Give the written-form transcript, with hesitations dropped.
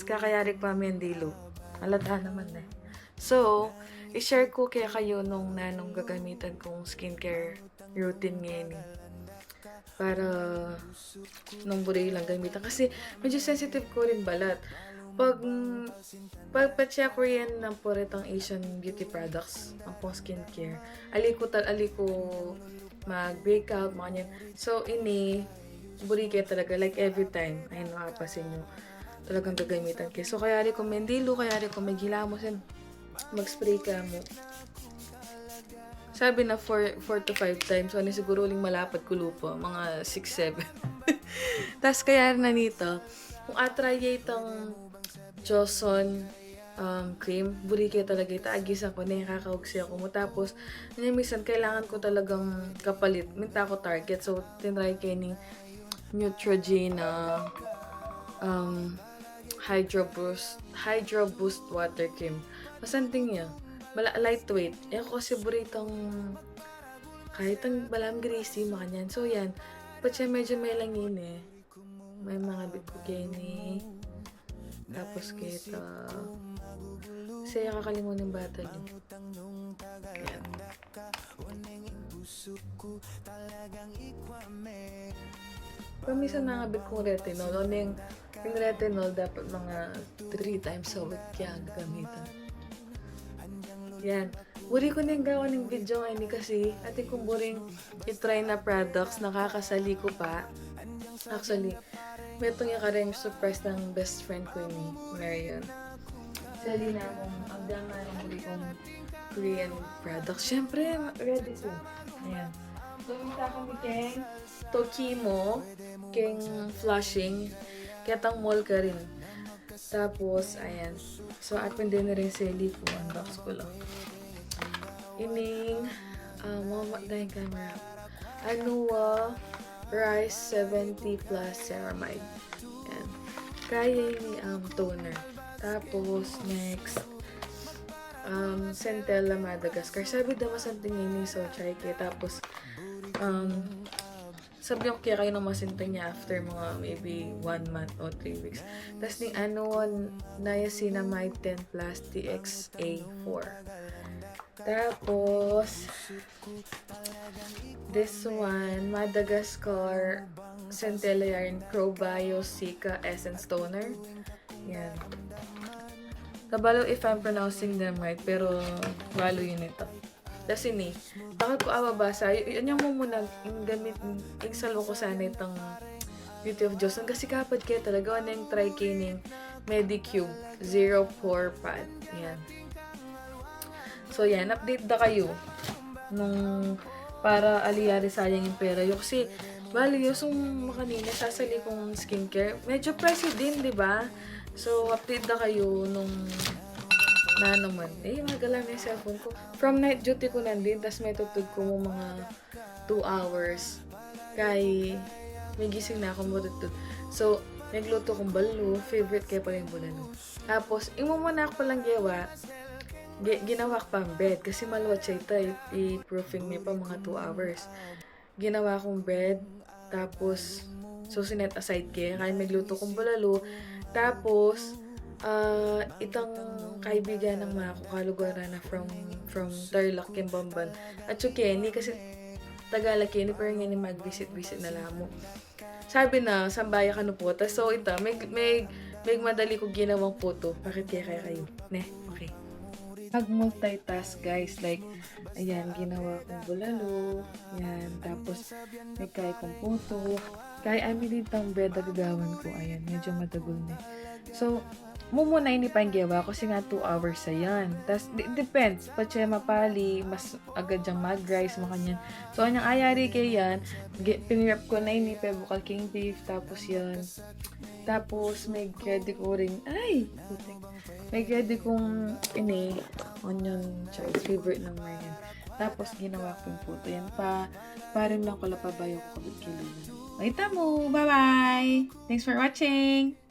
kakayari pa mendilo. Halata naman eh. So, i-share ko kaya kayo nung nanong gagamitan kong skincare routine ngayon eh. Para nung buri lang gamitan. Kasi medyo sensitive ko rin balat. Pag pa-check ko yan ng puretang Asian beauty products, ang pong skincare, aliko mag-breakout, mga ganyan. So, ini, burike talaga, like every time, ay nakapasin nyo, talagang gagamitan kayo. So, kaya recommend dilo, kaya recommend hilamos yan, mag-spray ka mo. Sabi na 4 to 5 times, so, siguro uling malapad ko lupo, mga 6-7. Tapos, kaya na nito, kung atry itong Johnson cream, burike talaga ito. Agisan ko na yung kakaugsi ako mo. Tapos, minsan, kailangan ko talagang kapalit. Minta ko Target. So, tinry kayo ni Neutrogena Hydro Boost Water Cream. Masanting niya. Lightweight. Eh, ako kasi buritong kahit ang balam greasy, makanyan. So, yan. Ba't siya medyo may langin eh. May mga bitbugeni. Tapos kita saya kakalimutan yung bata niyo. Ayan. Pamisan nangabit kong retinol. Ano yung retinol dapat mga 3 times a week kaya gagamitan. Yan. Buri ko na yung gawa ng video ngayon kasi ating kong buring itry na products, nakakasali ko pa. Actually, may itong yung kareng surprise ng best friend ko ni Marion. Sali na akong agdang na yung buri kong Korean products. Siyempre, ready siya. Ayan. Tumita kami keng Tokimo, keng Flushing, kitang mall ka rin. Tapos, ayan. So, atin din na rin sili ko. Unbox ko lang. Ining, mama, dahil camera. Anua Rice 70 plus ceramide. Ayan. Kaya ni toner. Tapos, next, Centella Madagascar. Sabi daw masanting ini, so try kayo. Tapos, sabi ko kaya kayo nang masinting niya after mga maybe 1 month or 3 weeks. Tapos, ning Niacinamide 10 plus TXA4. Tapos, this one, Madagascar Centella Yarn Probio Sika Essence Toner. Yan. Kabalo if I'm pronouncing them right, pero balo yun ito. Tapos ini, bakit ko ababasa, yun yung mo muna, yung gamit, yung salo ko sana itong Beauty of Johnson. Kasi kapag kaya talaga, ano yung try kining Medicube Zero Pore Pad. Yan. So, yan. Update na kayo. Nung, para aliyari sayang yung pera. Yung kasi, bali, yung kanina, sasali kong skincare. Medyo pricey din, di ba? So, update na kayo nung na naman. Eh, magala na yung cellphone ko. From night duty ko nandun, tas may tutug ko mo mga 2 hours. Kay, may gising na akong matutug. So, nagluto kong balo. Favorite kaya pala yung bulalo. Tapos, muna ako palang ginawa ko pang bread. Kasi maluwat siya ito. I-proofing niya pa mga 2 hours. Ginawa kong bread. Tapos, so, sinet aside kaya. Kaya nagluto kong bulalo. Tapos, itang kaibigan ng mga kalugaran na from Tarlac, Kimbamban. At yung Kenny, kasi Tagalog Kenny, pero nga ni mag-visit na lang mo. Sabi na, sambaya ka no po. So, ito, may madali ko ginawang photo. Bakit kaya kayo? Ne, okay. Mag-multitask, guys. Like, ayan, ginawa kong bulalo. Ayan, tapos may kaya kong photo. Kaya amin ditang bread na gagawan ko. Ayan, medyo matagol na. So, muna ini pa yung gawa kasi nga 2 hours sa yan. Tapos, depends. Pache mapali, mas agad yung mag-rice, makanyan. So, anyang ayari kay yan, pinirap ko na ini, bukal king beef, tapos yan. Tapos, may ready ko rin, may ready kong onion chives, favorite ng Marian. Tapos, ginawa ko yung puto. Yan pa rin lang ko lapabayo ko kabit kilala. Makita mo! Bye-bye! Thanks for watching!